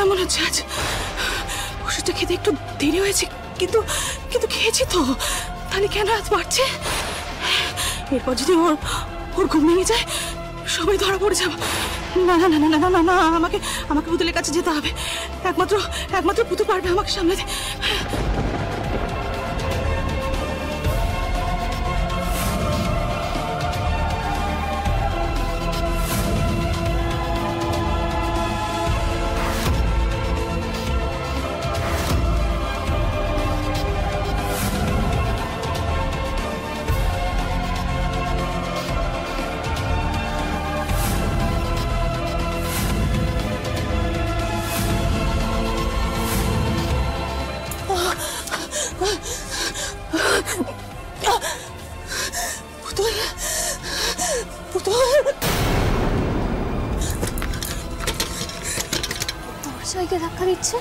কেমন হচ্ছে আজ? ওষুধটা খেতে একটু দেরি হয়েছে, কিন্তু কিন্তু খেয়েছি তো, তাহলে কেন হাত বাড়ছে? এরপর যদি ওর ঘুম ভেঙে যায়, সবাই ধরা পড়ে যাব। না না না না না না না, আমাকে আমাকে পুতুলের কাছে যেতে হবে। একমাত্র পুতুল পারবে আমাকে সামলাতে। পুতুল পুতুল দরজাকে ধাক্কা দিচ্ছে।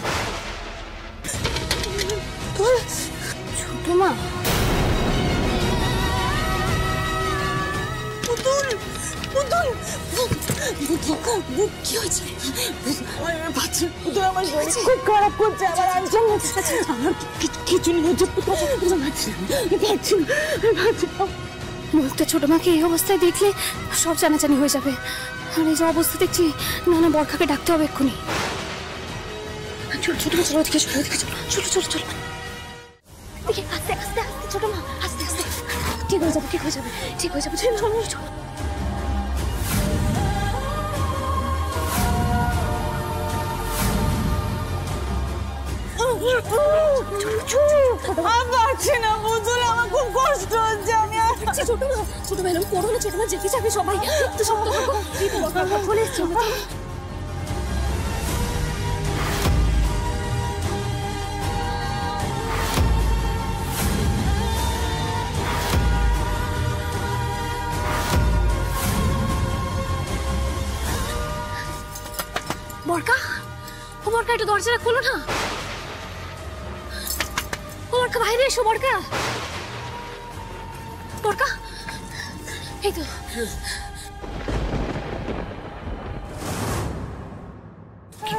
ছোট মা, পুতুল পুতুল কি হয়েছে? পুতুল আমার শরীর খুব খারাপ করছে, আমার আনসার আমার কিছু নেই হচ্ছে। বলতে ছোট মাকে এই অবস্থায় দেখলে সব জানাজানি হয়ে যাবে। আর এই যে অবস্থা দেখছি, না বরখাকে ডাকতে হবে এক্ষুনি। চলো ছোট মা, চলো ওদিকে, চলো ওদিকে, চলো চলো চলো চলো। আস্তে আস্তে আস্তে ছোট মা, আস্তে আস্তে। ঠিক হয়ে যাবে, ঠিক হয়ে যাবে, ঠিক হয়ে যাবে। চলো চলো চলো। পারছি না পুতুল, আমার খুব কষ্ট হচ্ছে। আমি ছোট মা এরকম করো না, ছোট মা যেতে যাবে সবাই। একটু শক্ত থাকো। চলে এসছি আমরা। বরকা, ও বরকা, একটু দরজাটা খোলো না। ও বরকা, বাইরে এসো বরকা। বরকা, এই তো।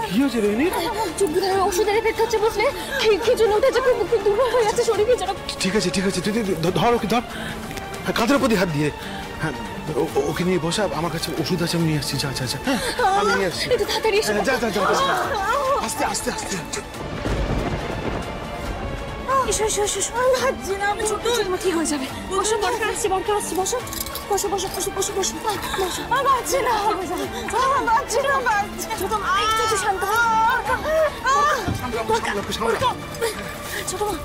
কি হয়েছে রেনি? ওষুধের এফেক্ট হচ্ছে, বুঝলে? খিচুনি উঠেছে, খুব দুর্বল হয়ে যাচ্ছে শরীর। ঠিক আছে ঠিক আছে, তুই ধর ওকে, ধর কাঁধের প্রতি হাত দিয়ে। হ্যাঁ, ওকে নিয়ে বসা, আমার কাছে ওষুধ আছে, আমি নিয়ে আসছি। যা যা যা, আমি নিয়ে আসছি। একটু তাড়াতাড়ি এসো। যা যা যা, আস্তে আস্তে আস্তে। এসো এসো এসো। ভাবছি না ছোট মা, ঠিক হয়ে যাবে। বসো, বরকা আসছি, বরকা আসছি, বসো বসো বসো বসো বসো বসো। পারছি না, পারছি না, ছোট মা একটু শান্ত হও। ছোট মা